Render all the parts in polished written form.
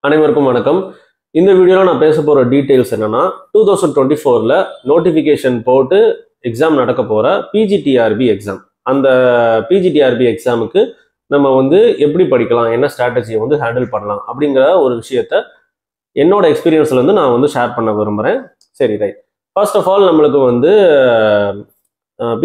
அனைவருக்கும் வணக்கம். இந்த வீடியோல நான் பேச போற டீடைல்ஸ் என்னன்னா 2024ல நோட்டிஃபிகேஷன் போட்டு எக்ஸாம் நடக்க போற பிஜிடிஆர்பி எக்ஸாம். அந்த பிஜிடிஆர்பி எக்ஸாமுக்கு நம்ம வந்து எப்படி படிக்கலாம், என்ன ஸ்ட்ராட்டஜியை வந்து ஹேண்டில் பண்ணலாம் அப்படிங்கிற ஒரு விஷயத்த என்னோட எக்ஸ்பீரியன்ஸ்ல இருந்து நான் வந்து ஷேர் பண்ண விரும்புறேன். சரி, ரைட். ஃபர்ஸ்ட் ஆஃப் ஆல் நம்மளுக்கு வந்து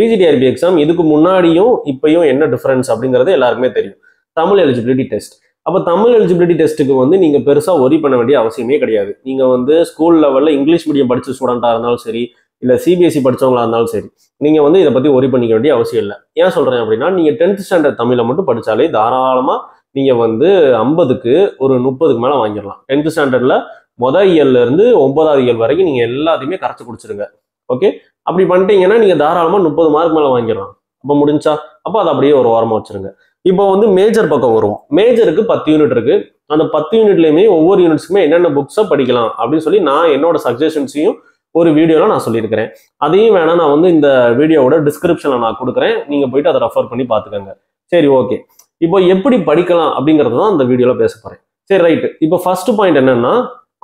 பிஜிடிஆர்பி எக்ஸாம் இதுக்கு முன்னாடியும் இப்பயும் என்ன டிஃபரன்ஸ் அப்படிங்கிறது எல்லாருக்குமே தெரியும். Tamil eligibility test. அப்போ தமிழ் எலிஜிபிலிட்டி டெஸ்ட்டுக்கு வந்து நீங்கள் பெருசாக ஒரி பண்ண வேண்டிய அவசியமே கிடையாது. நீங்கள் வந்து ஸ்கூல் லெவலில் இங்கிலீஷ் மீடியம் படித்த ஸ்டூடெண்ட்டாக இருந்தாலும் சரி, இல்லை சிபிஎஸ்சி படித்தவங்களா இருந்தாலும் சரி, நீங்கள் வந்து இதை பற்றி ஒரி பண்ணிக்க வேண்டிய அவசியம் இல்லை. ஏன் சொல்கிறேன் அப்படின்னா, நீங்கள் 10th ஸ்டாண்டர்ட் தமிழை மட்டும் படித்தாலே தாராளமாக நீங்கள் வந்து 50க்கு ஒரு 30க்கு மேலே வாங்கிடலாம். 10th ஸ்டாண்டர்டில் முதல் இயர்லேருந்து 9வது இயர் வரைக்கும் நீங்கள் எல்லாத்தையுமே கரைச்சி குடிச்சிருங்க. ஓகே, அப்படி பண்ணிட்டீங்கன்னா நீங்கள் தாராளமாக 30 மார்க் மேலே வாங்கிடலாம். அப்போ முடிஞ்சா அப்போ அதை அப்படியே ஒரு ஓரமாக வச்சுருங்க. இப்போ வந்து மேஜர் பக்கம் வருவோம். மேஜருக்கு 10 யூனிட் இருக்கு. அந்த 10 யூனிட்லையுமே ஒவ்வொரு யூனிட்ஸ்க்குமே என்னென்ன புக்ஸை படிக்கலாம் அப்படின்னு சொல்லி நான் என்னோட சஜஷன்ஸையும் ஒரு வீடியோவில் நான் சொல்லியிருக்கிறேன். அதையும் வேணா நான் வந்து இந்த வீடியோவோட டிஸ்கிரிப்ஷனில் நான் கொடுக்குறேன். நீங்கள் போயிட்டு அதை ரெஃபர் பண்ணி பார்த்துக்கோங்க. சரி, ஓகே. இப்போ எப்படி படிக்கலாம் அப்படிங்கிறது தான் இந்த வீடியோவில் பேச போகிறேன். சரி, ரைட்டு. இப்போ ஃபர்ஸ்ட் பாயிண்ட் என்னன்னா,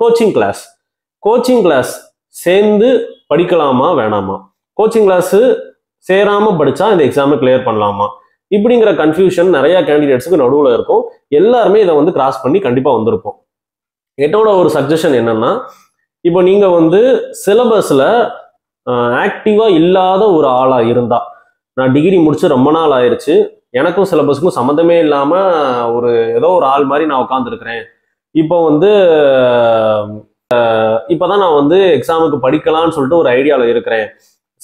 கோச்சிங் கிளாஸ். கோச்சிங் கிளாஸ் சேர்ந்து படிக்கலாமா வேணாமா? கோச்சிங் கிளாஸ் சேராமல் படித்தா இந்த எக்ஸாமை கிளியர் பண்ணலாமா? இப்படிங்கிற கன்ஃபியூஷன் நிறைய கேண்டிடேட்ஸுக்கு நடுவில் இருக்கும். எல்லாருமே இதை வந்து கிராஸ் பண்ணி கண்டிப்பாக வந்திருப்போம். என்னோட ஒரு சஜஷன் என்னன்னா, இப்போ நீங்கள் வந்து சிலபஸில் ஆக்டிவாக இல்லாத ஒரு ஆளாக இருந்தா, நான் டிகிரி முடிச்சு ரொம்ப நாள் ஆயிடுச்சு, எனக்கும் சிலபஸுக்கும் சம்மந்தமே இல்லாமல் ஒரு ஏதோ ஒரு ஆள் மாதிரி நான் உட்காந்துருக்கிறேன், இப்போ வந்து இப்போதான் நான் வந்து எக்ஸாமுக்கு படிக்கலாம்னு சொல்லிட்டு ஒரு ஐடியாவில் இருக்கிறேன்.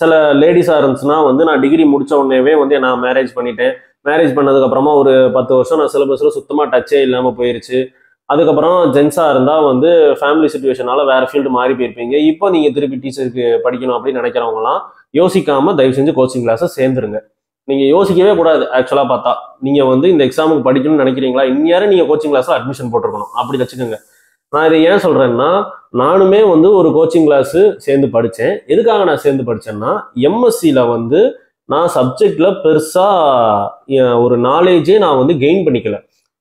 சில லேடிஸாக இருந்துச்சுன்னா வந்து நான் டிகிரி முடிச்ச உடனேவே வந்து நான் மேரேஜ் பண்ணிட்டேன். மேரேஜ் பண்ணதுக்கப்புறமா ஒரு 10 வருஷம் நான் சிலபஸில் சுத்தமாக டச்சே இல்லாமல் போயிருச்சு. அதுக்கப்புறம் ஜென்ஸாக இருந்தால் வந்து ஃபேமிலி சுச்சுவேஷனால வேறு ஃபீல்டு மாறி போயிருப்பீங்க. இப்போ நீங்கள் திருப்பி டீச்சருக்கு படிக்கணும் அப்படின்னு நினைக்கிறவங்களாம் யோசிக்காமல் தயவு செஞ்சு கோச்சிங் கிளாஸை சேர்ந்துருங்க. நீங்கள் யோசிக்கவே கூடாது. ஆக்சுவலாக பார்த்தா நீங்கள் வந்து இந்த எக்ஸாமுக்கு படிக்கணும்னு நினைக்கிறீங்களா, இந்நேரம் நீங்கள் கோச்சிங் கிளாஸில் அட்மிஷன் போட்டிருக்கணும். அப்படி வச்சுக்கோங்க. நான் இதை ஏன் சொல்கிறேன்னா, நானுமே வந்து ஒரு கோச்சிங் கிளாஸு சேர்ந்து படித்தேன். எதுக்காக நான் சேர்ந்து படித்தேன்னா, எம்எஸ்சியில் வந்து நான் சப்ஜெக்டில் பெருசாக ஒரு நாலேஜே நான் வந்து கெயின் பண்ணிக்கல.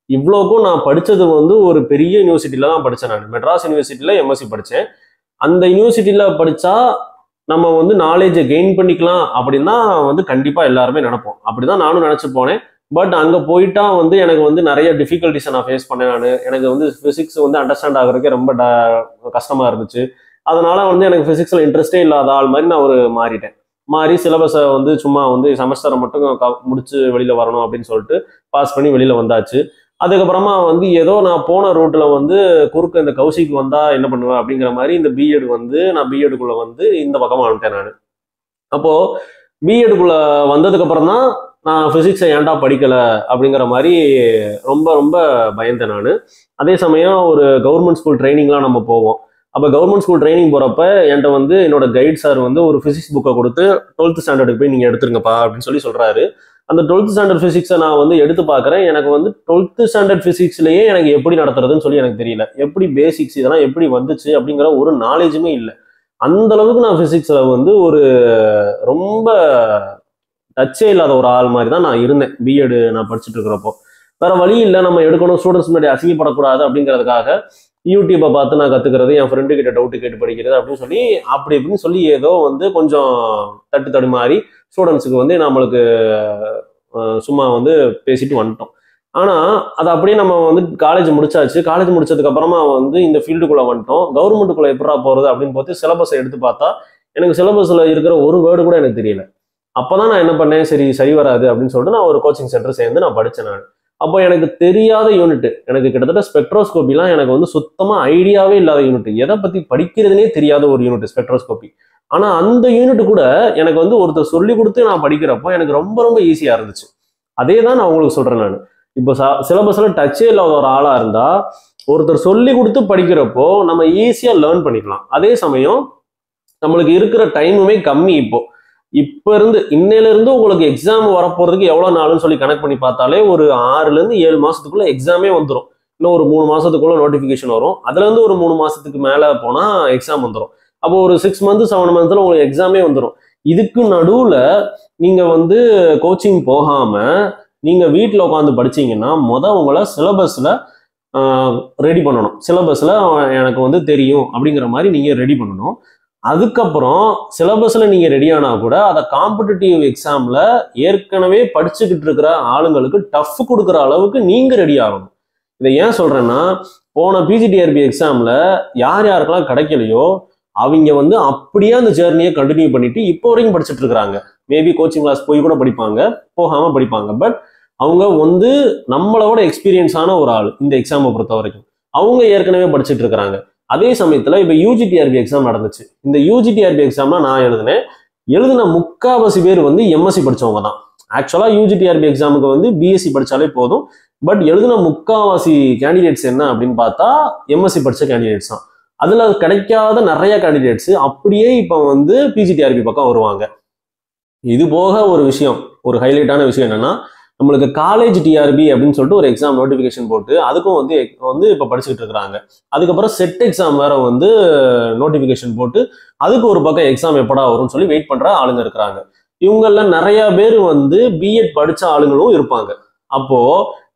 இவ்வளோக்கும் நான் படித்தது வந்து ஒரு பெரிய யூனிவர்சிட்டியில் தான் படித்தேன். நான் மெட்ராஸ் யூனிவர்சிட்டியில் எம்எஸ்சி படித்தேன். அந்த யூனிவர்சிட்டியில் படித்தா நம்ம வந்து நாலேஜை கெயின் பண்ணிக்கலாம் அப்படின்னு தான் வந்து கண்டிப்பாக எல்லாருமே நினைப்போம். அப்படி தான் நானும் நினச்சி போனேன். பட் அங்கே போயிட்டா வந்து எனக்கு வந்து நிறைய டிஃபிகல்ட்டிஸை நான் ஃபேஸ் பண்ணேன். எனக்கு வந்து ஃபிசிக்ஸ் வந்து அண்டர்ஸ்டாண்ட் ஆகிறதுக்கே ரொம்ப கஷ்டமாக இருந்துச்சு. அதனால வந்து எனக்கு ஃபிசிக்ஸில் இன்ட்ரெஸ்டே இல்லாத ஆள் மாதிரி நான் மாறிட்டேன். மாறி சிலபஸை வந்து சும்மா வந்து செமஸ்டரை மட்டும் முடிச்சு வெளியில் வரணும் அப்படின்னு சொல்லிட்டு பாஸ் பண்ணி வெளியில் வந்தாச்சு. அதுக்கப்புறமா வந்து ஏதோ நான் போன ரூட்டில் வந்து குறுக்க இந்த கௌசிக்கு வந்தால் என்ன பண்ணுவேன் அப்படிங்கிற மாதிரி இந்த பிஎட் வந்து நான் பிஎடுக்குள்ளே வந்து இந்த பக்கமாக வந்துட்டேன் நான். அப்போது பிஎடுக்குள்ளே வந்ததுக்கப்புறம் தான் நான் ஃபிசிக்ஸை ஏன்டா படிக்கலை அப்படிங்கிற மாதிரி ரொம்ப ரொம்ப பயந்தேன் நான். அதே சமயம் ஒரு கவர்மெண்ட் ஸ்கூல் ட்ரைனிங்லாம் நம்ம போவோம். அப்போ கவர்மெண்ட் ஸ்கூல் ட்ரைனிங் போகிறப்ப என்கிட்ட வந்து என்னோட கைட் சார் வந்து ஒரு ஃபிசிக்ஸ் புக்கை கொடுத்து 12th ஸ்டாண்டர்டுக்கு போய் நீங்கள் எடுத்துருங்கப்பா அப்படின்னு சொல்கிறாரு. அந்த 12th ஸ்டாண்டர்ட் ஃபிசிக்ஸை நான் வந்து எடுத்து பார்க்குறேன். எனக்கு வந்து 12th ஸ்டாண்டர்ட் ஃபிசிக்ஸ்லேயே எனக்கு எப்படி நடத்துறதுன்னு சொல்லி எனக்கு தெரியல. எப்படி பேசிக்ஸ் இதெல்லாம் எப்படி வந்துச்சு அப்படிங்கிற ஒரு நாலேஜுமே இல்லை. அந்த அளவுக்கு நான் ஃபிசிக்ஸில் வந்து ஒரு ரொம்ப டச்சே இல்லாத ஒரு ஆள் மாதிரி தான் நான் இருந்தேன் பிஎட் நான் படிச்சுட்டு இருக்கிறப்போ. வேற வழி இல்லை, நம்ம எடுக்கணும், ஸ்டூடெண்ட்ஸ் முன்னாடி அசிங்கப்படக்கூடாது அப்படிங்கிறதுக்காக யூடியூப்பை பார்த்து நான் கற்றுக்கிறது, என் ஃப்ரெண்டு கிட்ட டவுட்டு கேட்டு படிக்கிறது அப்படின்னு சொல்லி இப்படின்னு சொல்லி ஏதோ வந்து கொஞ்சம் தடுமாறி ஸ்டூடெண்ட்ஸுக்கு வந்து நம்மளுக்கு சும்மா வந்து பேசிட்டு வந்துட்டோம். ஆனால் அது அப்படியே நம்ம வந்து காலேஜ் முடிச்சாச்சு. காலேஜ் முடிச்சதுக்கு அப்புறமா வந்து இந்த ஃபீல்டுக்குள்ளே வந்துட்டோம். கவர்மெண்ட்டுக்குள்ளே எப்படா போகிறது அப்படின்னு பார்த்து சிலபஸை எடுத்து பார்த்தா எனக்கு சிலபஸில் இருக்கிற ஒரு வேர்டு கூட எனக்கு தெரியல. அப்போதான் நான் என்ன பண்ணேன், சரி வராது அப்படின்னு சொல்லிட்டு நான் ஒரு கோச்சிங் சென்டர் சேர்ந்து நான் படித்தேன் நான். அப்போ எனக்கு தெரியாத யூனிட், எனக்கு கிட்டத்தட்ட ஸ்பெக்ட்ரோஸ்கோப்பிலாம் எனக்கு வந்து சுத்தமாக ஐடியாவே இல்லாத யூனிட், எதை பற்றி படிக்கிறதுனே தெரியாத ஒரு யூனிட் ஸ்பெக்ட்ரோஸ்கோப்பி. ஆனால் அந்த யூனிட் கூட எனக்கு வந்து ஒருத்தர் சொல்லி கொடுத்து நான் படிக்கிறப்போ எனக்கு ரொம்ப ரொம்ப ஈஸியாக இருந்துச்சு. அதே தான் நான் உங்களுக்கு சொல்கிறேன். நான் இப்போ சிலபஸில் டச்சே இல்லாத ஒரு ஆளாக இருந்தால் ஒருத்தர் சொல்லி கொடுத்து படிக்கிறப்போ நம்ம ஈஸியாக லேர்ன் பண்ணிக்கலாம். அதே சமயம் நம்மளுக்கு இருக்கிற டைமுமே கம்மி. இப்போ இருந்து இன்னையிலிருந்து உங்களுக்கு எக்ஸாம் வரப்போறதுக்கு எவ்வளோ நாளுன்னு சொல்லி கனெக்ட் பண்ணி பார்த்தாலே ஒரு 6லேருந்து 7 மாசத்துக்குள்ள எக்ஸாமே வந்துடும். இன்னும் ஒரு 3 மாசத்துக்குள்ள நோட்டிஃபிகேஷன் வரும். அதுலேருந்து ஒரு 3 மாசத்துக்கு மேலே போனால் எக்ஸாம் வந்துடும். அப்போ ஒரு 6 months 7 monthsல உங்களுக்கு எக்ஸாமே வந்துடும். இதுக்கு நடுவில் நீங்கள் வந்து கோச்சிங் போகாமல் நீங்கள் வீட்டில் உட்காந்து படிச்சீங்கன்னா உங்களை சிலபஸில் ரெடி பண்ணணும். சிலபஸில் எனக்கு வந்து தெரியும் அப்படிங்கிற மாதிரி நீங்கள் ரெடி பண்ணணும். அதுக்கப்புறம் சிலபஸில் நீங்கள் ரெடியானா கூட அதை காம்படிட்டிவ் எக்ஸாமில் ஏற்கனவே படிச்சுக்கிட்டு இருக்கிற ஆளுங்களுக்கு டஃப் கொடுக்குற அளவுக்கு நீங்கள் ரெடி ஆகணும். இதை ஏன் சொல்கிறேன்னா, போன பிஜிடிஆர்பி எக்ஸாமில் யார் யாருக்கெல்லாம் கிடைக்கலையோ அவங்க வந்து அப்படியே அந்த ஜேர்னியை கண்டினியூ பண்ணிட்டு இப்போ வரைக்கும் படிச்சுட்டு இருக்கிறாங்க. மேபி கோச்சிங் கிளாஸ் போய் கூட படிப்பாங்க, போகாமல் படிப்பாங்க. பட் அவங்க வந்து நம்மளோட எக்ஸ்பீரியன்ஸான ஒரு ஆள் இந்த எக்ஸாமை பொறுத்த வரைக்கும். அவங்க ஏற்கனவே படிச்சுட்டு இருக்கிறாங்க. அதே சமயத்தில் இப்போ யூஜிடிஆர்பி எக்ஸாம் நடந்துச்சு. இந்த யூஜிடிஆர்பி எக்ஸாம்லாம் நான் எழுதின முக்காவாசி பேர் வந்து எம்எஸ்சி படித்தவங்க தான். ஆக்சுவலாக யூஜிடிஆர்பி எக்ஸாமுக்கு வந்து பிஎஸ்சி படித்தாலே போதும். பட் எழுதின முக்காவாசி கேண்டிடேட்ஸ் என்ன அப்படின்னு பார்த்தா எம்எஸ்சி படித்த கேண்டிடேட்ஸ் தான். அதில் கிடைக்காத நிறைய கேண்டிடேட்ஸ் அப்படியே இப்போ வந்து பிஜிடிஆர்பி பக்கம் வருவாங்க. இது போக ஒரு விஷயம், ஒரு ஹைலைட்டான விஷயம் என்னன்னா, நம்மளுக்கு காலேஜ் டிஆர்பி அப்படின்னு சொல்லிட்டு ஒரு எக்ஸாம் நோட்டிஃபிகேஷன் போட்டு அதுக்கும் வந்து இப்போ படிச்சுக்கிட்டு இருக்கிறாங்க. அதுக்கப்புறம் செட் எக்ஸாம் வேற வந்து நோட்டிஃபிகேஷன் போட்டு அதுக்கு ஒரு பக்கம் எக்ஸாம் எப்படா வரும்னு சொல்லி வெயிட் பண்ற ஆளுங்க இருக்கிறாங்க. இவங்கள நிறைய பேர் வந்து பிஎட் படிச்ச ஆளுங்களும் இருப்பாங்க. அப்போ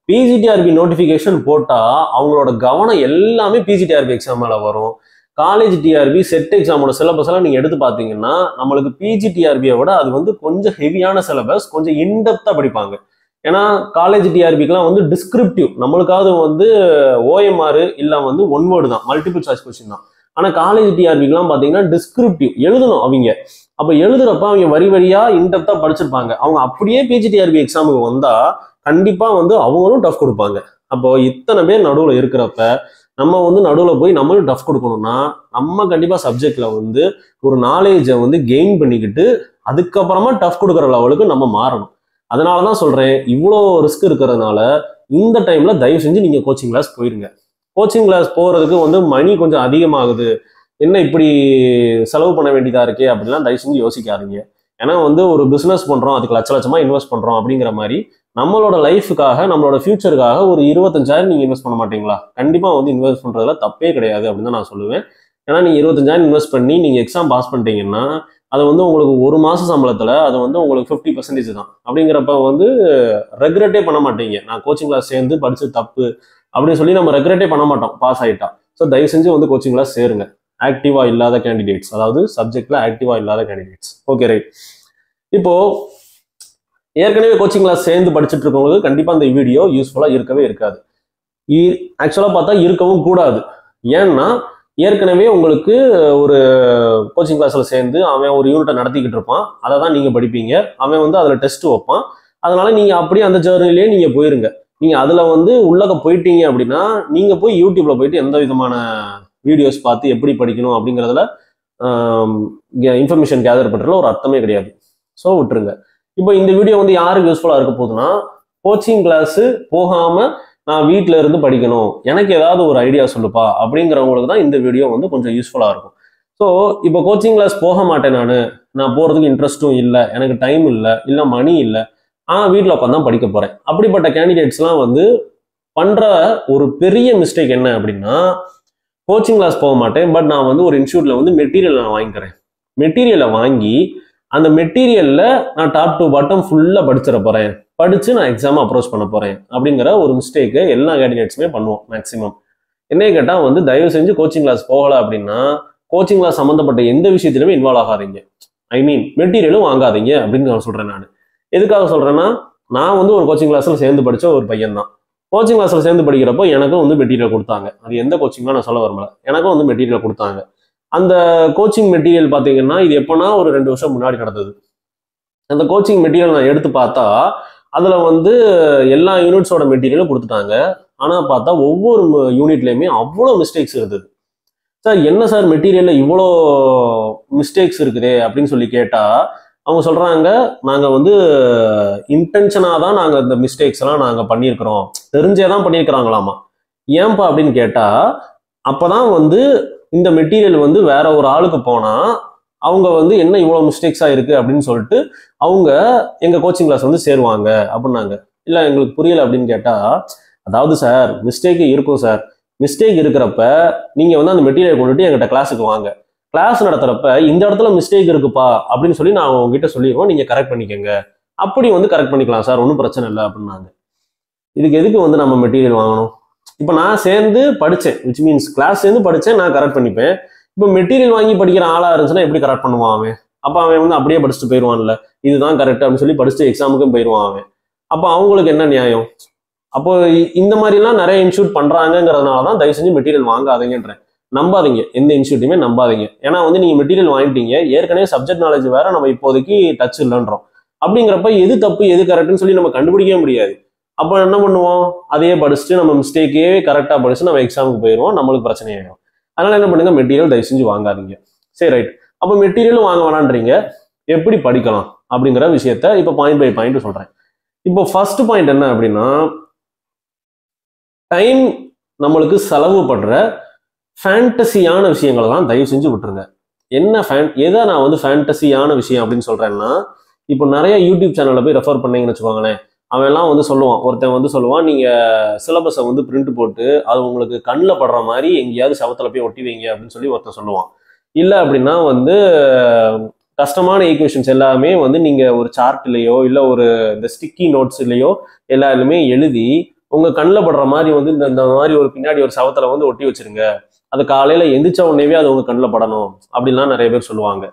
பிஜிடிஆர்பி நோட்டிஃபிகேஷன் போட்டா அவங்களோட கவனம் எல்லாமே பிஜிடிஆர்பி எக்ஸாம் மேல வரும். காலேஜ் டிஆர்பி செட் எக்ஸாமோட சிலபஸ் எல்லாம் நீங்க எடுத்து பாத்தீங்கன்னா நம்மளுக்கு பிஜிடிஆர்பியை விட அது வந்து கொஞ்சம் ஹெவியான சிலபஸ், கொஞ்சம் இன்டெப்தா படிப்பாங்க. ஏன்னா காலேஜ் டிஆர்பிக்கெல்லாம் வந்து டிஸ்கிரிப்டிவ், நம்மளுக்காவது வந்து ஓஎம்ஆர் இல்லை வந்து ஒன் வேர்டு தான், மல்டிபிள் சாய்ஸ் கொஸ்டின் தான். ஆனால் காலேஜ் டிஆர்பிக்கெல்லாம் பார்த்தீங்கன்னா டிஸ்கிரிப்டிவ் எழுதணும் அவங்க. அப்போ எழுதுறப்ப அவங்க வரி வரியா இன்டெப்தா படிச்சிருப்பாங்க. அவங்க அப்படியே பிஜிடிஆர்பி எக்ஸாமுக்கு வந்தா கண்டிப்பா வந்து அவங்களும் டஃப் கொடுப்பாங்க. அப்போ இத்தனை பேர் நடுவில் இருக்கிறப்ப நம்ம வந்து நடுவில் போய் நம்மளும் டஃப் கொடுக்கணும்னா நம்ம கண்டிப்பா சப்ஜெக்ட்ல வந்து ஒரு நாலேஜை வந்து கெயின் பண்ணிக்கிட்டு அதுக்கப்புறமா டஃப் கொடுக்குற லெவலுக்கு நம்ம மாறணும். அதனாலதான் சொல்றேன், இவ்வளோ ரிஸ்க் இருக்கிறதுனால இந்த டைம்ல தயவு செஞ்சு நீங்க கோச்சிங் கிளாஸ் போயிருங்க. கோச்சிங் கிளாஸ் போறதுக்கு வந்து மணி கொஞ்சம் அதிகமாகுது, என்ன இப்படி செலவு பண்ண வேண்டியதா இருக்கே அப்படிலாம் தயவு செஞ்சு யோசிக்காதீங்க. ஏன்னா வந்து ஒரு பிசினஸ் பண்றோம், அதுக்கு லட்ச லட்சமா இன்வெஸ்ட் பண்றோம் அப்படிங்கிற மாதிரி நம்மளோட லைஃபுக்காக நம்மளோட ஃபியூச்சருக்காக ஒரு 25,000 நீங்க இன்வெஸ்ட் பண்ண மாட்டீங்களா? கண்டிப்பா வந்து இன்வெஸ்ட் பண்றதுல தப்பே கிடையாது அப்படின்னு தான் நான் சொல்லுவேன். ஏன்னா நீங்க 25,000 இன்வெஸ்ட் பண்ணி நீங்க எக்ஸாம் பாஸ் பண்ணிட்டீங்கன்னா அது வந்து உங்களுக்கு ஒரு மாச சம்பளத்துல அது வந்து உங்களுக்கு 50% தான். அப்படிங்கிறப்ப வந்து ரெக்ரெட்டே பண்ண மாட்டீங்க. நான் கோச்சிங் கிளாஸ் சேர்ந்து படிச்சு தப்பு அப்படின்னு சொல்லி நம்ம ரெக்ரெட்டே பண்ண மாட்டோம் பாஸ் ஆயிட்டா. ஸோ தயவு செஞ்சு வந்து கோச்சிங் கிளாஸ் சேருங்க. ஆக்டிவா இல்லாத கேண்டிடேட்ஸ், அதாவது சப்ஜெக்ட்ல ஆக்டிவா இல்லாத கேண்டிடேட்ஸ். Okay right. இப்போ ஏற்கனவே கோச்சிங் கிளாஸ் சேர்ந்து படிச்சுட்டு இருக்கவங்களுக்கு கண்டிப்பா இந்த வீடியோ யூஸ்ஃபுல்லா இருக்கவே இருக்காது. ஆக்சுவலா பார்த்தா இருக்கவும் கூடாது. ஏன்னா ஏற்கனவே உங்களுக்கு ஒரு கோச்சிங் கிளாஸ்ல சேர்ந்து அவன் ஒரு யூனிட்டை நடத்திக்கிட்டு இருப்பான், அதை தான் நீங்க படிப்பீங்க. அவன் வந்து அதுல டெஸ்ட் வைப்பான். அதனால நீங்க அப்படியே அந்த ஜேர்னிலேயே நீங்க போயிருங்க. நீங்க அதுல வந்து உள்ளக போயிட்டீங்க அப்படின்னா நீங்க போய் யூடியூப்ல போயிட்டு எந்த விதமான வீடியோஸ் பார்த்து எப்படி படிக்கணும் அப்படிங்கிறதுல இன்ஃபர்மேஷன் கேதர் பண்றதுல ஒரு அர்த்தமே கிடையாது. ஸோ விட்டுருங்க. இப்போ இந்த வீடியோ வந்து யாருக்கு யூஸ்ஃபுல்லா இருக்க போகுதுன்னா, கோச்சிங் கிளாஸ் போகாம நான் வீட்டில இருந்து படிக்கணும், எனக்கு ஏதாவது ஒரு ஐடியா சொல்லுப்பா அப்படிங்கிறவங்களுக்கு தான் இந்த வீடியோ வந்து கொஞ்சம் யூஸ்ஃபுல்லா இருக்கும். ஸோ இப்போ கோச்சிங் கிளாஸ் போக மாட்டேன், நான் போறதுக்கு இன்ட்ரெஸ்ட்டும் இல்லை, எனக்கு டைம் இல்லை மணி இல்லை, வீட்டில் உட்காந்து தான் படிக்க போறேன். அப்படிப்பட்ட கேண்டிடேட்ஸ்லாம் வந்து பண்ற ஒரு பெரிய மிஸ்டேக் என்ன அப்படின்னா, கோச்சிங் கிளாஸ் போக மாட்டேன், பட் நான் வந்து ஒரு இன்ஸ்டியூட்ல வந்து மெட்டீரியல் நான் வாங்கிக்கிறேன். மெட்டீரியலை வாங்கி அந்த மெட்டீரியல்ல நான் டாப் டு பாட்டம் ஃபுல்லா படிச்சிட போறேன், படிச்சு நான் எக்ஸாம் அப்ரோச் பண்ண போறேன் அப்படிங்கிற ஒரு மிஸ்டேக்கு எல்லா கேண்டிடேட்ஸுமே பண்ணுவோம் மேக்சிமம். என்ன கேட்டா வந்து தயவு செஞ்சு கோச்சிங் கிளாஸ் போகல அப்படின்னா கோச்சிங் கிளாஸ் சம்மந்தப்பட்ட எந்த விஷயத்திலுமே இன்வால்வ் ஆகாதீங்க. மெட்டீரியலும் வாங்காதீங்க அப்படின்னு நான் சொல்றேன். நான் எதுக்காக சொல்றேன்னா, நான் வந்து ஒரு கோச்சிங் கிளாஸ்ல சேர்ந்து படிச்ச ஒரு பையன் தான். கோச்சிங் கிளாஸ்ல சேர்ந்து படிக்கிறப்போ எனக்கும் வந்து மெட்டீரியல் கொடுத்தாங்க. அது எந்த கோச்சிங்லாம் நான் சொல்ல வரல, எனக்கும் வந்து மெட்டீரியல் கொடுத்தாங்க. அந்த கோச்சிங் மெட்டீரியல் பார்த்தீங்கன்னா இது எப்போனா ஒரு 2 வருஷம் முன்னாடி நடந்தது. அந்த கோச்சிங் மெட்டீரியல் நான் எடுத்து பார்த்தா அதுல வந்து எல்லா யூனிட்ஸோட மெட்டீரியலும் கொடுத்துட்டாங்க. ஆனா பார்த்தா ஒவ்வொரு யூனிட்லயுமே அவ்வளோ மிஸ்டேக்ஸ் இருந்தது. சார் என்ன சார் மெட்டீரியல்ல இவ்வளோ மிஸ்டேக்ஸ் இருக்குதே அப்படின்னு சொல்லி கேட்டா அவங்க சொல்றாங்க, நாங்க வந்து இன்டென்ஷனா தான் நாங்க இந்த மிஸ்டேக்ஸ் எல்லாம் நாங்க பண்ணியிருக்கிறோம், தெரிஞ்சேதான் பண்ணியிருக்கிறாங்களாமா. ஏன்பா அப்படின்னு கேட்டா, அப்பதான் வந்து இந்த மெட்டீரியல் வந்து வேற ஒரு ஆளுக்கு போனா அவங்க வந்து என்ன இவ்வளவு மிஸ்டேக்ஸா இருக்கு அப்படின்னு சொல்லிட்டு அவங்க எங்க கோச்சிங் கிளாஸ் வந்து சேருவாங்க அப்படின்னாங்க. இல்ல எங்களுக்கு புரியல அப்படின்னு கேட்டா, அதாவது சார் மிஸ்டேக் இருக்கும் சார், மிஸ்டேக் இருக்கிறப்ப நீங்க வந்து அந்த மெட்டீரியல் கொண்டுட்டு எங்கிட்ட கிளாஸுக்கு வாங்க, கிளாஸ் நடத்துறப்ப இந்த இடத்துல மிஸ்டேக் இருக்குப்பா அப்படின்னு சொல்லி நான் உங்ககிட்ட சொல்லிடுவோம், நீங்க கரெக்ட் பண்ணிக்கங்க, அப்படி வந்து கரெக்ட் பண்ணிக்கலாம் சார், ஒன்றும் பிரச்சனை இல்லை அப்படின்னாங்க. இதுக்கு எதுக்கு வந்து நம்ம மெட்டீரியல் வாங்கணும்? இப்போ நான் சேர்ந்து படித்தேன், விச் மீன்ஸ் கிளாஸ் சேர்ந்து படித்தேன், நான் கரெக்ட் பண்ணிப்பேன். இப்போ மெட்டீரியல் வாங்கி படிக்கிற ஆளாக இருந்துச்சுன்னா எப்படி கரெக்ட் பண்ணுவான் அவன்? அப்போ அவன் வந்து அப்படியே படிச்சுட்டு போயிடுவான்ல, இதுதான் கரெக்ட் அப்படின்னு சொல்லி படிச்சுட்டு எக்ஸாமுக்கும் போயிடுவான் அவன். அப்போ அவங்களுக்கு என்ன நியாயம்? அப்போ இந்த மாதிரிலாம் நிறைய இன்ஸ்டியூட் பண்ணுறாங்கிறதுனால தான் தயவு செஞ்சு மெட்டீரியல் வாங்காதீங்கன்றேன். நம்பாதீங்க, எந்த இன்ஸ்டியூட்டையுமே நம்பாதீங்க. ஏன்னா வந்து நீங்கள் மெட்டீரியல் வாங்கிட்டீங்க, ஏற்கனவே சப்ஜெக்ட் நாலேஜ் வேற நம்ம இப்போதைக்கு டச் இல்லைன்றோம். அப்படிங்கிறப்ப எது தப்பு எது கரெக்ட்னு சொல்லி நம்ம கண்டுபிடிக்கவே முடியாது. அப்போ என்ன பண்ணுவோம்? அதையே படிச்சுட்டு நம்ம மிஸ்டேக்கே கரெக்டாக படிச்சு நம்ம எக்ஸாமுக்கு போயிடுவோம், நம்மளுக்கு பிரச்சனை ஆயிடும். அதனால என்ன பண்ணுங்க, மெட்டீரியல் தயவு செஞ்சு வாங்காதீங்க. சரி, ரைட். அப்போ மெட்டீரியலும் வாங்க வேணான்றீங்க, எப்படி படிக்கலாம் அப்படிங்கிற விஷயத்த இப்போ பாயிண்ட் பை பாயிண்ட் சொல்றேன். இப்போ ஃபர்ஸ்ட் பாயிண்ட் என்ன அப்படின்னா, டைம் நம்மளுக்கு செலவு பண்ற ஃபேண்டசியான விஷயங்கள்லாம் தயவு செஞ்சு விட்டுருங்க. என்ன எதை நான் வந்து ஃபேண்டசியான விஷயம் அப்படின்னு சொல்றேன்னா, இப்போ நிறைய யூடியூப் சேனல்ல போய் ரெஃபர் பண்ணீங்கன்னு வச்சுக்கோங்களேன், அவன் எல்லாம் வந்து சொல்லுவான், ஒருத்தன் வந்து சொல்லுவான், நீங்க சிலபஸை வந்து பிரிண்ட் போட்டு அது உங்களுக்கு கண்ணில் படுற மாதிரி எங்கேயாவது சவத்துல போய் ஒட்டி வைங்க அப்படின்னு சொல்லி ஒருத்தன் சொல்லுவான். இல்லை அப்படின்னா வந்து கஷ்டமான ஈக்குவேஷன்ஸ் எல்லாமே வந்து நீங்க ஒரு சார்ட்லயோ இல்லை ஒரு இந்த ஸ்டிக்கி நோட்ஸ்லயோ எல்லாருமே எழுதி உங்க கண்ணில் படுற மாதிரி வந்து இந்த மாதிரி ஒரு பின்னாடி ஒரு சவத்துல வந்து ஒட்டி வச்சிருங்க, அது காலையில எந்திரிச்ச உடனேவே அது உங்க கண்ணில் படணும் அப்படின்லாம் நிறைய பேர் சொல்லுவாங்க.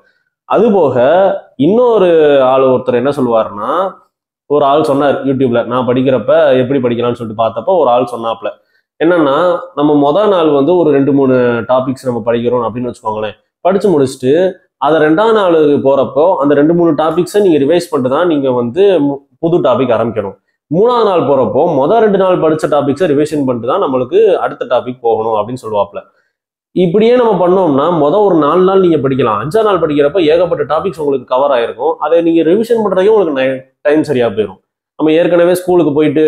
அதுபோக இன்னொரு ஆள் ஒருத்தர் என்ன சொல்லுவாருன்னா, ஒரு ஆள் சொன்னார் யூடியூப்ல, நான் படிக்கிறப்ப எப்படி படிக்கலாம்னு சொல்லிட்டு பார்த்தப்ப ஒரு ஆள் சொன்னாப்ல, என்னன்னா நம்ம முதல் நாள் வந்து ஒரு 2-3 டாபிக்ஸ் நம்ம படிக்கிறோம் அப்படின்னு வச்சுக்கோங்களேன், படிச்சு முடிச்சுட்டு அதை 2ஆம் நாள் போறப்போ அந்த 2-3 டாபிக்ஸை நீங்க ரிவைஸ் பண்ணிட்டு தான் நீங்க வந்து புது டாபிக் ஆரம்பிக்கணும். 3ஆம் நாள் போறப்போ முதல் 2 நாள் படிச்ச டாபிக்ஸை ரிவைஷன் பண்ணிட்டு தான் நம்மளுக்கு அடுத்த டாபிக் போகணும் அப்படின்னு சொல்லுவாப்ல. இப்படியே நம்ம பண்ணோம்னா ஒரு 4 நாள் நீங்க படிக்கலாம், 5ஆம் நாள் படிக்கிறப்ப ஏகப்பட்ட டாபிக்ஸ் உங்களுக்கு கவர் ஆயிருக்கும். அதை நீங்க ரிவிஷன் பண்றதுக்கே உங்களுக்கு டைம் சரியா போயிடும். நம்ம ஏற்கனவே ஸ்கூலுக்கு போயிட்டு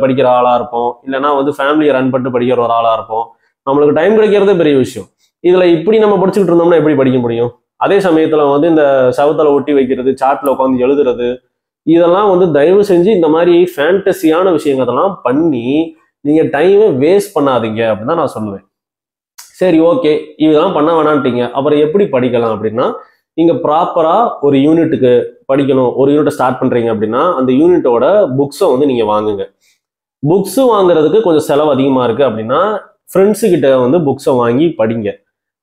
படிக்கிற ஆளா இருப்போம், இல்லைன்னா வந்து ஃபேமிலியை ரன் பண்ணிட்டு படிக்கிற ஒரு ஆளா இருப்போம், நம்மளுக்கு டைம் கிடைக்கிறதே பெரிய விஷயம். இதுல இப்படி நம்ம படிச்சுக்கிட்டு இருந்தோம்னா எப்படி படிக்க முடியும்? அதே சமயத்துல வந்து இந்த சவத்துல ஒட்டி வைக்கிறது, சார்ட்ல உட்காந்து எழுதுறது, இதெல்லாம் வந்து தயவு செஞ்சு இந்த மாதிரி ஃபேண்டசியான விஷயங்கள்லாம் பண்ணி நீங்க டைமை வேஸ்ட் பண்ணாதீங்க அப்படின்னு தான் நான் சொல்லுவேன். சரி, ஓகே, இதெல்லாம் பண்ண வேணான்ட்டீங்க, அப்புறம் எப்படி படிக்கலாம் அப்படின்னா, நீங்க ப்ராப்பரா ஒரு யூனிட்டுக்கு படிக்கணும், ஒரு யூனிட்டை ஸ்டார்ட் பண்றீங்க அப்படின்னா அந்த யூனிட்டோட புக்ஸை வந்து நீங்க வாங்குங்க. புக்ஸ் வாங்குறதுக்கு கொஞ்சம் செலவு அதிகமா இருக்கு அப்படின்னா ஃப்ரெண்ட்ஸு கிட்ட வந்து புக்ஸை வாங்கி படிங்க.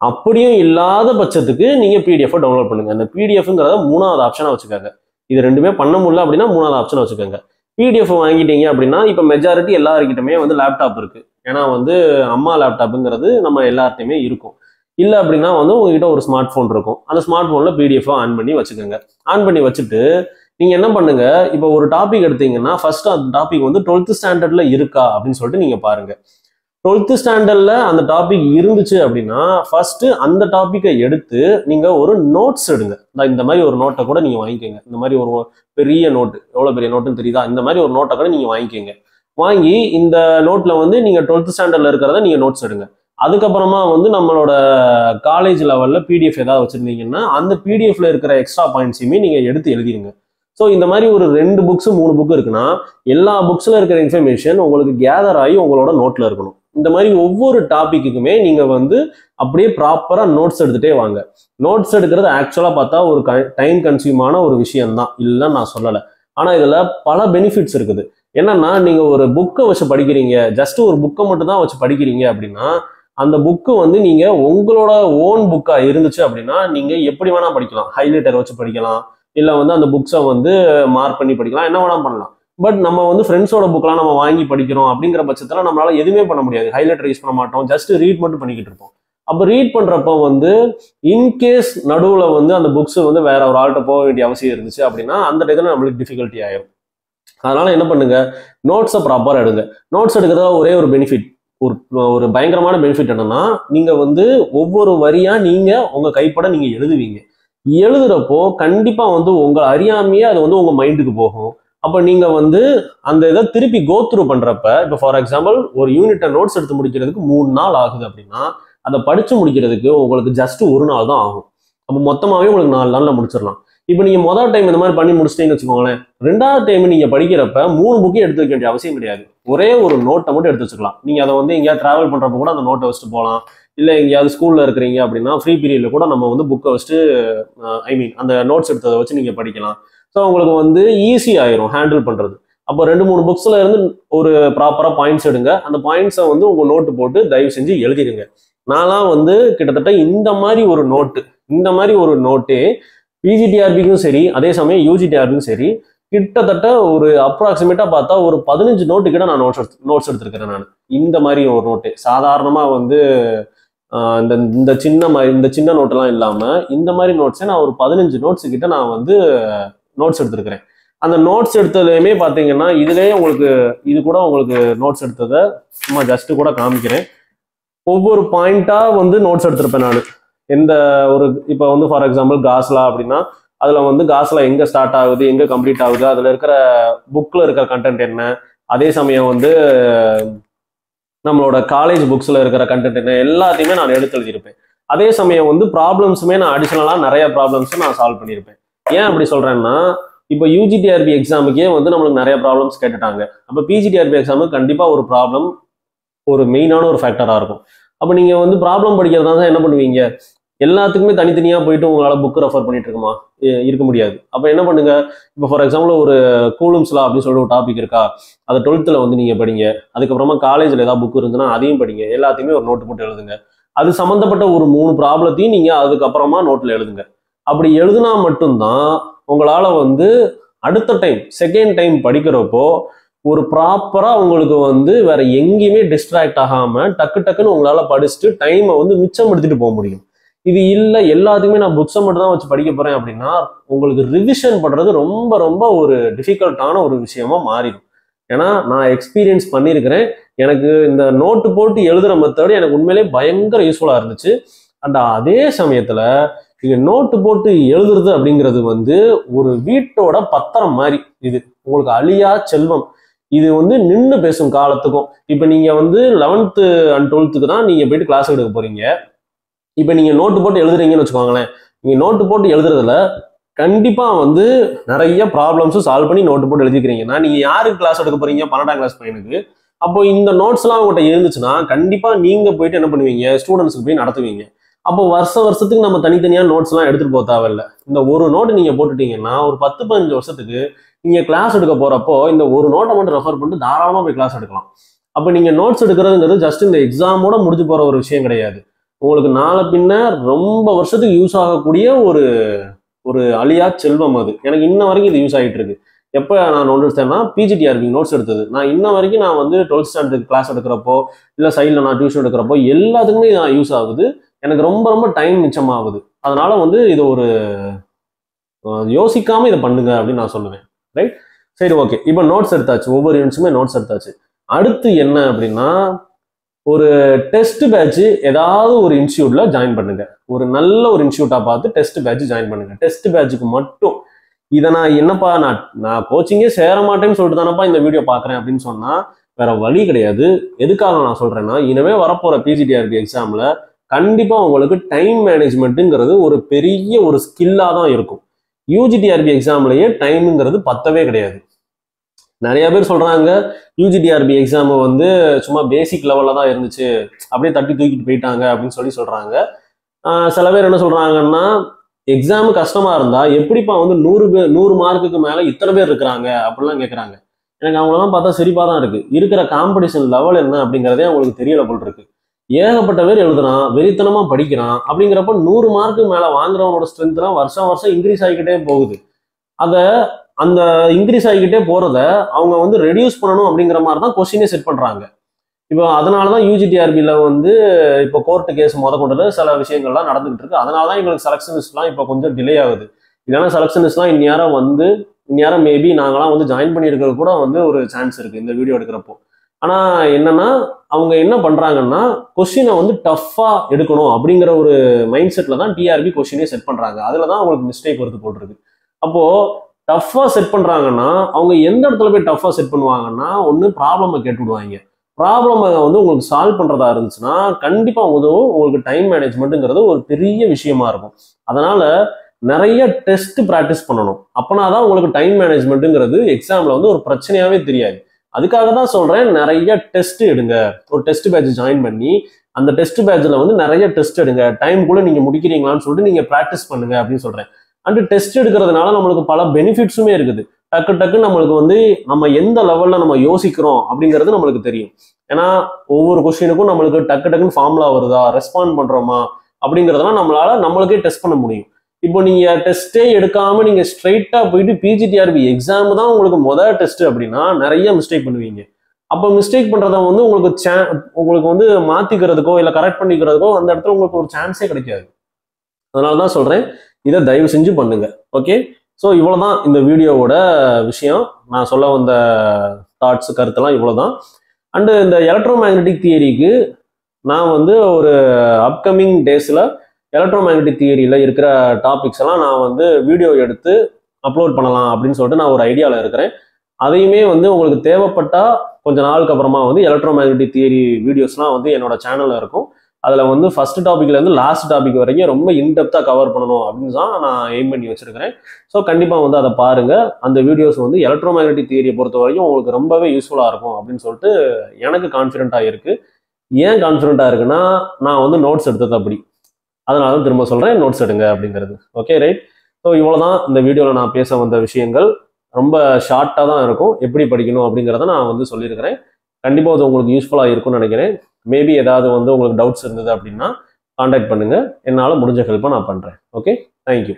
அப்படியும் இல்லாத பட்சத்துக்கு நீங்க பிடிஎஃப் டவுன்லோட் பண்ணுங்க. அந்த பிடிஎஃப்ங்கிறத 3வது ஆப்ஷனா வச்சுக்கோங்க. இது ரெண்டுமே பண்ண முடியல அப்படின்னா 3வது ஆப்ஷனை வச்சுக்கோங்க. பிடிஎஃப் வாங்கிட்டீங்க அப்படின்னா இப்போ மெஜாரிட்டி எல்லாருக்கிட்டுமே வந்து லேப்டாப் இருக்கு. ஏன்னா வந்து அம்மா லேப்டாப்புங்கிறது நம்ம எல்லார்ட்டையுமே இருக்கும். இல்லை அப்படின்னா வந்து உங்ககிட்ட ஒரு ஸ்மார்ட் ஃபோன் இருக்கும், அந்த ஸ்மார்ட் ஃபோனில் பிடிஎஃப் ஆன் பண்ணி வச்சுக்கோங்க. ஆன் பண்ணி வச்சுட்டு நீங்கள் என்ன பண்ணுங்க, இப்போ ஒரு டாபிக் எடுத்தீங்கன்னா ஃபர்ஸ்ட் அந்த டாபிக் வந்து 12th ஸ்டாண்டர்ட்ல இருக்கா அப்படின்னு சொல்லிட்டு நீங்கள் பாருங்க. 12th ஸ்டாண்டர்ட்ல அந்த டாபிக் இருந்துச்சு அப்படின்னா ஃபர்ஸ்ட் அந்த டாப்பிக்கை எடுத்து நீங்கள் ஒரு நோட்ஸ் எடுங்க. இந்த மாதிரி ஒரு நோட்டை கூட நீங்கள் வாங்கிக்கோங்க. இந்த மாதிரி ஒரு பெரிய நோட்டு, எவ்வளோ பெரிய நோட்டுன்னு தெரியுதா, இந்த மாதிரி ஒரு நோட்டை கூட நீங்கள் வாங்கிக்கோங்க. வாங்கி இந்த நோட்டில் வந்து நீங்கள் 12th ஸ்டாண்டர்ட்ல இருக்கிறத நீங்கள் நோட்ஸ் எடுங்க. அதுக்கப்புறமா வந்து நம்மளோட காலேஜ் லெவலில் பிடிஎஃப் ஏதாவது வச்சுருந்தீங்கன்னா அந்த பிடிஎஃப்ல இருக்கிற எக்ஸ்ட்ரா பாயிண்ட்ஸையுமே நீங்கள் எடுத்து எழுதிருங்க. ஸோ இந்த மாதிரி ஒரு 2 புக்ஸ் 3 புக் இருக்குன்னா எல்லா புக்ஸில் இருக்கிற இன்ஃபர்மேஷன் உங்களுக்கு கேதர் ஆகி உங்களோட நோட்டில் இருக்கணும். இந்த மாதிரி ஒவ்வொரு டாபிக்குமே நீங்கள் வந்து அப்படியே ப்ராப்பராக நோட்ஸ் எடுத்துகிட்டே வாங்க. நோட்ஸ் எடுக்கிறது ஆக்சுவலாக பார்த்தா ஒரு டைம் கன்சியூமான ஒரு விஷயம்தான், இல்லைன்னு நான் சொல்லலை. ஆனால் இதில் பல பெனிஃபிட்ஸ் இருக்குது. என்னன்னா நீங்கள் ஒரு புக்கை வச்சு படிக்கிறீங்க, ஜஸ்ட் ஒரு புக்கை மட்டும் தான் வச்சு படிக்கிறீங்க அப்படின்னா அந்த புக்கு வந்து நீங்கள் உங்களோட ஓன் புக்காக இருந்துச்சு அப்படின்னா நீங்கள் எப்படி வேணால் படிக்கலாம். ஹைலைட்டர் வச்சு படிக்கலாம், இல்லை வந்து அந்த புக்ஸை வந்து மார்க் பண்ணி படிக்கலாம், என்ன வேணால் பண்ணலாம். பட் நம்ம வந்து ஃப்ரெண்ட்ஸோட புக்கெலாம் நம்ம வாங்கி படிக்கிறோம் அப்படிங்கிற பட்சத்தில் நம்மளால எதுவுமே பண்ண முடியாது. ஹைலைட்டர் யூஸ் பண்ண மாட்டோம், ஜஸ்ட் ரீட் மட்டும் பண்ணிக்கிட்டு இருப்போம். அப்போ ரீட் பண்ணுறப்போ வந்து இன்கேஸ் நடுவில் வந்து அந்த புக்ஸ் வந்து வேற ஒரு ஆள்கிட்ட போக வேண்டிய அவசியம் இருந்துச்சு அப்படின்னா அந்த இடத்துல நம்மளுக்கு டிஃபிகல்ட்டி ஆயிடும். அதனால என்ன பண்ணுங்க, நோட்ஸை ப்ராப்பராக எடுங்க. நோட்ஸ் எடுக்கிறதா ஒரே ஒரு பெனிஃபிட், ஒரு பயங்கரமான பெனிஃபிட் என்னன்னா, நீங்க வந்து ஒவ்வொரு வரியா நீங்க உங்க கைப்பட நீங்க எழுதுவீங்க. எழுதுறப்போ கண்டிப்பா வந்து உங்க அறியாமையே அது வந்து உங்க மைண்டுக்கு போகும். அப்ப நீங்க வந்து அந்த இதை திருப்பி கோ த்ரூ பண்றப்ப, இப்போ ஃபார் எக்ஸாம்பிள் ஒரு யூனிட்டை நோட்ஸ் எடுத்து முடிக்கிறதுக்கு 3 நாள் ஆகுது அப்படின்னா அதை படிச்சு முடிக்கிறதுக்கு உங்களுக்கு ஜஸ்ட் 1 நாள் தான் ஆகும். அப்போ மொத்தமாவே உங்களுக்கு 4 நாள்ல முடிச்சிடலாம். இப்போ நீங்க முதல் டைம் இந்த மாதிரி பண்ணி முடிச்சிட்டீங்கன்னு வச்சுக்கோங்களேன், 2வது டைம் நீங்க படிக்கிறப்ப 3 புக்கையும் எடுத்து வைக்க வேண்டிய அவசியம் கிடையாது. ஒரே ஒரு நோட்டை மட்டும் எடுத்து வச்சுக்கலாம். நீங்க அதை வந்து எங்கேயாவது டிராவல் பண்றப்ப கூட அந்த நோட்டை வச்சுட்டு போகலாம். இல்லை எங்கேயாவது ஸ்கூல்ல இருக்கிறீங்க அப்படின்னா ஃப்ரீ பீரியட்ல கூட நம்ம வந்து புக்கை வச்சுட்டு அந்த நோட்ஸ் எடுத்ததை வச்சு நீங்க படிக்கலாம். ஸோ உங்களுக்கு வந்து ஈஸி ஆயிரும் ஹேண்டில் பண்றது. அப்போ 2-3 புக்ஸ்ல இருந்து ஒரு ப்ராப்பரா பாயிண்ட்ஸ் எடுங்க. அந்த பாயிண்ட்ஸை வந்து உங்க நோட்டு போட்டு தயவு செஞ்சு எழுதிடுங்க. நான்லாம் வந்து கிட்டத்தட்ட இந்த மாதிரி ஒரு நோட்டே பிஜிடிஆர்பிக்கும் சரி, அதே சமயம் யூஜிடிஆர்பிக்கும் சரி, கிட்டத்தட்ட ஒரு அப்ராக்சிமேட்டா பார்த்தா ஒரு 15 நோட்டு கிட்ட நான் நோட்ஸ் எடுத்திருக்கிறேன். நான் இந்த மாதிரி ஒரு நோட்டு சாதாரணமா வந்து இந்த சின்ன நோட்டெல்லாம் இல்லாம இந்த மாதிரி நோட்ஸை நான் ஒரு 15 நோட்ஸ் கிட்ட நான் வந்து நோட்ஸ் எடுத்திருக்கிறேன். அந்த நோட்ஸ் எடுத்ததுலையுமே பார்த்தீங்கன்னா இதுலேயே இது கூட உங்களுக்கு நோட்ஸ் எடுத்ததை சும்மா ஜஸ்ட் கூட காமிக்கிறேன். ஒவ்வொரு பாயிண்டா வந்து நோட்ஸ் எடுத்திருப்பேன் நான். எந்த ஒரு இப்போ வந்து ஃபார் எக்ஸாம்பிள் காஸ்லா அப்படின்னா அதில் வந்து காஸ்லா எங்கே ஸ்டார்ட் ஆகுது, எங்கே கம்ப்ளீட் ஆகுது, அதில் இருக்கிற புக்கில் இருக்கிற கண்டென்ட் என்ன, அதே சமயம் வந்து நம்மளோட காலேஜ் புக்ஸில் இருக்கிற கண்டென்ட் என்ன, எல்லாத்தையுமே நான் எடுத்து எழுதியிருப்பேன். அதே சமயம் வந்து ப்ராப்ளம்ஸுமே நான் அடிஷனலாக நிறைய ப்ராப்ளம்ஸும் நான் சால்வ் பண்ணியிருப்பேன். ஏன் அப்படி சொல்கிறேன்னா, இப்போ யூஜிடிஆர்பி எக்ஸாமுக்கே வந்து நம்மளுக்கு நிறைய ப்ராப்ளம்ஸ் கேட்டுட்டாங்க. அப்போ பிஜிடிஆர்பி எக்ஸாமுக்கு கண்டிப்பாக ஒரு ப்ராப்ளம் ஒரு மெயினான ஒரு ஃபேக்டராக இருக்கும். அப்போ நீங்கள் வந்து ப்ராப்ளம் படிக்கிறதா தான் என்ன பண்ணுவீங்க, எல்லாத்துக்குமே தனித்தனியாக போயிட்டு உங்களால் புக்கு ரெஃபர் பண்ணிட்டு இருக்க முடியாது. அப்போ என்ன பண்ணுங்க, இப்போ ஃபார் எக்ஸாம்பிள் ஒரு கூலும்ஸ்லா அப்படின்னு சொல்லிட்டு ஒரு டாபிக் இருக்கா, அதை 12th வந்து நீங்கள் படிங்க. அதுக்கப்புறமா காலேஜில் ஏதாவது புக்கு இருந்துன்னா அதையும் படிங்க. எல்லாத்தையுமே ஒரு நோட்டு போட்டு எழுதுங்க. அது சம்மந்தப்பட்ட ஒரு 3 ப்ராப்ளத்தையும் நீங்கள் அதுக்கப்புறமா நோட்டில் எழுதுங்க. அப்படி எழுதுனா மட்டும்தான் உங்களால் வந்து அடுத்த டைம் செகண்ட் டைம் படிக்கிறப்போ ஒரு ப்ராப்பராக உங்களுக்கு வந்து வேற எங்கேயுமே டிஸ்ட்ராக்ட் ஆகாமல் டக்குன்னு உங்களால் படிச்சுட்டு டைமை வந்து மிச்சம் எடுத்துட்டு போக முடியும். இது இல்லை எல்லாத்துக்குமே நான் புக்ஸை மட்டும் தான் வச்சு படிக்க போகிறேன் அப்படின்னா உங்களுக்கு ரிவிஷன் பண்ணுறது ரொம்ப ரொம்ப ஒரு டிஃபிகல்ட்டான ஒரு விஷயமா மாறிடும். ஏன்னா நான் எக்ஸ்பீரியன்ஸ் பண்ணியிருக்கிறேன். எனக்கு இந்த நோட்டு போட்டு எழுதுகிற மெத்தடு எனக்கு உண்மையிலே பயங்கர யூஸ்ஃபுல்லாக இருந்துச்சு. அண்ட் அதே சமயத்தில் இங்கே நோட்டு போட்டு எழுதுறது அப்படிங்கிறது வந்து ஒரு வீட்டோட பத்திரம் மாதிரி. இது உங்களுக்கு அழியா செல்வம். இது வந்து நின்று பேசும் காலத்துக்கும். இப்போ நீங்கள் வந்து 11th and 12th தான் நீங்கள் போயிட்டு கிளாஸ் எடுக்க போகிறீங்க. இப்போ நீங்கள் நோட்டு போட்டு எழுதுறீங்கன்னு வச்சுக்கோங்களேன். நீங்கள் நோட்டு போட்டு எழுதுறதுல கண்டிப்பாக வந்து நிறைய ப்ராப்ளம்ஸும் சால்வ் பண்ணி நோட்டு போட்டு எழுதிக்கிறீங்கன்னா நீங்கள் யாருக்கு கிளாஸ் எடுக்க போகிறீங்க, 12ஆம் கிளாஸ் பையனுக்கு. அப்போ இந்த நோட்ஸ்லாம் உங்கள்கிட்ட இருந்துச்சுன்னா கண்டிப்பாக நீங்கள் போயிட்டு என்ன பண்ணுவீங்க, ஸ்டூடெண்ட்ஸுக்கு போய் நடத்துவீங்க. அப்போ வருஷத்துக்கு நம்ம தனித்தனியாக நோட்ஸ்லாம் எடுத்துகிட்டு போக தேவையில்ல. இந்த ஒரு நோட்டு நீங்கள் போட்டுட்டீங்கன்னா ஒரு 10-15 வருஷத்துக்கு நீங்கள் கிளாஸ் எடுக்க போகிறப்போ இந்த ஒரு நோட்டை மட்டும் ரெஃபர் பண்ணிட்டு தாராளமாக போய் கிளாஸ் எடுக்கலாம். அப்போ நீங்கள் நோட்ஸ் எடுக்கிறதுங்கிறது ஜஸ்ட் இந்த எக்ஸாமோட முடிஞ்சு போகிற ஒரு விஷயம் கிடையாது. உங்களுக்கு நாளை பின்ன ரொம்ப வருஷத்துக்கு யூஸ் ஆகக்கூடிய ஒரு அழியா செல்வம் அது. எனக்கு இன்ன வரைக்கும் இது யூஸ் ஆகிட்டு இருக்கு. எப்போ நான் நோட் எடுத்தேன்னா பிஜிடிஆர்பி நோட்ஸ் எடுத்தது. நான் இன்ன வரைக்கும் நான் வந்து 12th ஸ்டாண்டர்ட் கிளாஸ் எடுக்கிறப்போ இல்லை சைடில் நான் டியூஷன் எடுக்கிறப்போ எல்லாத்துக்குமே நான் யூஸ் ஆகுது. எனக்கு ரொம்ப ரொம்ப டைம் மிச்சமாகுது. அதனால வந்து இது ஒரு யோசிக்காம இதை பண்ணுங்க அப்படின்னு நான் சொல்லுவேன். ரைட், சரி, ஓகே. இப்போ நோட்ஸ் எடுத்தாச்சு, ஒவ்வொரு யூனிட்ஸுமே நோட்ஸ் எடுத்தாச்சு. அடுத்து என்ன அப்படின்னா ஒரு டெஸ்ட் பேட்ச் ஏதாவது ஒரு இன்ஸ்டியூட்ல ஜாயின் பண்ணுங்க. ஒரு நல்ல ஒரு இன்ஸ்டியூட்டா பார்த்து டெஸ்ட் பேட்ச் ஜாயின் பண்ணுங்க. டெஸ்ட் பேட்சுக்கு மட்டும் இதை நான் என்னப்பா நான் கோச்சிங்கே சேர மாட்டேன்னு சொல்லிட்டு தானப்பா இந்த வீடியோ பார்க்குறேன் அப்படின்னு சொன்னா வேற வழி கிடையாது. எதுக்காக நான் சொல்றேன்னா இனிமே வரப்போற பிஜிடிஆர்பி எக்ஸாம்ல கண்டிப்பா உங்களுக்கு டைம் மேனேஜ்மெண்ட்டுங்கிறது ஒரு பெரிய ஒரு ஸ்கில்லா தான் இருக்கும். யூஜிடிஆர்பி எக்ஸாம்லயே டைமுங்கிறது பத்தவே கிடையாது. நிறைய பேர் சொல்றாங்க யூஜிடிஆர்பி எக்ஸாம் வந்து சும்மா பேசிக் லெவல்ல தான் இருந்துச்சு, அப்படியே தட்டி தூக்கிட்டு போயிட்டாங்க அப்படின்னு சொல்றாங்க. சில பேர் என்ன சொல்றாங்கன்னா எக்ஸாம் கஷ்டமா இருந்தா எப்படிப்பா வந்து 100 மார்க்குக்கு மேல இத்தனை பேர் இருக்கிறாங்க அப்படிலாம் கேட்கறாங்க. எனக்கு அவங்களெல்லாம் பார்த்தா சிரிப்பா தான் இருக்கு. இருக்கிற காம்படிஷன் லெவல் என்ன அப்படிங்கிறதே அவங்களுக்கு தெரியல போல் இருக்கு. ஏகப்பட்ட பேர் எழுதுறான், வெறித்தனமா படிக்கிறான். அப்படிங்கிறப்ப 100 மார்க்கு மேல வாங்குறவனோட ஸ்ட்ரென்த்லாம் வருஷம் இன்க்ரீஸ் ஆகிக்கிட்டே போகுது. அந்த இன்க்ரீஸ் ஆகிக்கிட்டே போறத அவங்க வந்து ரெடியூஸ் பண்ணணும் அப்படிங்கிற மாதிரி தான் கொஸ்டினே செட் பண்றாங்க. இப்போ அதனாலதான் யூஜிடிஆர்பியில வந்து இப்போ கோர்ட்டு கேஸ் கொண்டு சில விஷயங்கள்லாம் நடந்துகிட்டு இருக்கு. அதனாலதான் எங்களுக்கு செலக்ஷனிஸ்ட்லாம் இப்போ கொஞ்சம் டிலே ஆகுது. இல்லைன்னா செலக்ஷனிஸ்ட்லாம் இந்நேரம் மேபி நாங்களாம் வந்து ஜாயின் பண்ணியிருக்கிறது கூட வந்து ஒரு சான்ஸ் இருக்கு இந்த வீடியோ எடுக்கிறப்போ. ஆனா என்னன்னா அவங்க என்ன பண்றாங்கன்னா கொஸ்டினை வந்து டஃப்பா எடுக்கணும் அப்படிங்கிற ஒரு மைண்ட் செட்ல தான் டிஆர்பி கொஸ்டினே செட் பண்றாங்க. அதுலதான் அவங்களுக்கு மிஸ்டேக் வருது போட்டிருக்கு. அப்போ டஃப்பா செட் பண்றாங்கன்னா அவங்க எந்த இடத்துல போய் டஃப்பா செட் பண்ணுவாங்கன்னா ஒன்று ப்ராப்ளமை கேட்டுவிடுவாங்க. ப்ராப்ளமை வந்து உங்களுக்கு சால்வ் பண்றதா இருந்துச்சுன்னா கண்டிப்பா உங்களுக்கு டைம் மேனேஜ்மெண்ட்டுங்கிறது ஒரு பெரிய விஷயமா இருக்கும். அதனால நிறைய டெஸ்ட் ப்ராக்டிஸ் பண்ணணும். அப்பனாதான் உங்களுக்கு டைம் மேனேஜ்மெண்ட்டுங்கிறது எக்ஸாம்ல வந்து ஒரு பிரச்சனையாவே தெரியாது. அதுக்காக தான் சொல்றேன் நிறைய டெஸ்ட் எடுங்க. ஒரு டெஸ்ட் பேட்ச் ஜாயின் பண்ணி அந்த டெஸ்ட் பேட்ச்ல வந்து நிறைய டெஸ்ட் எடுங்க. டைம்குள்ள நீங்க முடிக்கிறீங்களான்னு சொல்லிட்டு நீங்க ப்ராக்டிஸ் பண்ணுங்க அப்படின்னு சொல்றேன். அண்ட் டெஸ்ட் எடுக்கிறதுனால நம்மளுக்கு பல பெனிஃபிட்ஸுமே இருக்குது. டக்கு டக்குன்னு நம்மளுக்கு வந்து நம்ம எந்த லெவல்ல நம்ம யோசிக்கிறோம் அப்படிங்கிறது நம்மளுக்கு தெரியும். ஏன்னா ஒவ்வொரு கொஸ்டினுக்கும் நம்மளுக்கு டக்கு டக்குன்னு ஃபார்முலா வருதா, ரெஸ்பாண்ட் பண்றோமா அப்படிங்கிறதெல்லாம் நம்மளுக்கே டெஸ்ட் பண்ண முடியும். இப்போ நீங்க டெஸ்டே எடுக்காம நீங்க ஸ்ட்ரைட்டா போயிட்டு பிஜிடிஆர்பி எக்ஸாம் தான் உங்களுக்கு முதல் டெஸ்ட் அப்படின்னா நிறைய மிஸ்டேக் பண்ணுவீங்க. அப்போ மிஸ்டேக் பண்றத வந்து உங்களுக்கு வந்து மாத்திக்கிறதுக்கோ இல்லை கரெக்ட் பண்ணிக்கிறதுக்கோ அந்த இடத்துல உங்களுக்கு ஒரு சான்ஸே கிடைக்காது. அதனாலதான் சொல்றேன், இதை தயவு செஞ்சு பண்ணுங்க. ஓகே, ஸோ இவ்வளவுதான் இந்த வீடியோவோட விஷயம். நான் சொல்ல வந்த தாட்ஸ் கருத்தெல்லாம் இவ்வளவுதான். அண்டு இந்த எலக்ட்ரோ மேக்னெட்டிக் தியரிக்கு நான் வந்து ஒரு அப்கமிங் டேஸ்ல எலக்ட்ரோ மேக்னெட்டிக் தியரியில இருக்கிற டாபிக்ஸ் எல்லாம் நான் வந்து வீடியோ எடுத்து அப்லோட் பண்ணலாம் அப்படின்னு சொல்லிட்டு நான் ஒரு ஐடியாவில் இருக்கிறேன். அதையுமே வந்து உங்களுக்கு தேவைப்பட்டா கொஞ்ச நாளுக்கு அப்புறமா வந்து எலக்ட்ரோ மேக்னெட்டிக் தியரி வீடியோஸ்லாம் வந்து என்னோட சேனல்ல இருக்கும். அதில் வந்து ஃபர்ஸ்ட் டாபிக்ல இருந்து லாஸ்ட் டாபிக் வரைக்கும் ரொம்ப இன்டெப்த்தாக கவர் பண்ணணும் அப்படின்னு தான் நான் எய்ம் பண்ணி வச்சிருக்கிறேன். ஸோ கண்டிப்பாக வந்து அதை பாருங்க. அந்த வீடியோஸ் வந்து எலக்ட்ரோ மேக்னெட்டிக் தியரியை பொறுத்த வரைக்கும் உங்களுக்கு ரொம்பவே யூஸ்ஃபுல்லாக இருக்கும் அப்படின்னு சொல்லிட்டு எனக்கு கான்ஃபிடென்ட்டாக இருக்கு. ஏன் கான்ஃபிடென்ட்டாக இருக்குன்னா நான் வந்து நோட்ஸ் எடுத்தது அப்படி, அதனால தான் திரும்ப சொல்றேன் நோட்ஸ் எடுங்க அப்படிங்கிறது. Okay right. ஸோ இவ்வளோதான் இந்த வீடியோவில் நான் பேச வந்த விஷயங்கள். ரொம்ப ஷார்ட்டாக தான் இருக்கும். எப்படி படிக்கணும் அப்படிங்கிறத நான் வந்து சொல்லியிருக்கிறேன். கண்டிப்பாக அது உங்களுக்கு யூஸ்ஃபுல்லாக இருக்கும்னு நினைக்கிறேன். மேபி ஏதாவது வந்து உங்களுக்கு டவுட்ஸ் இருந்தது அப்படின்னா கான்டாக்ட் பண்ணுங்க. என்னால் முடிஞ்ச ஹெல்ப்பை நான் பண்ணுறேன். Okay, thank you.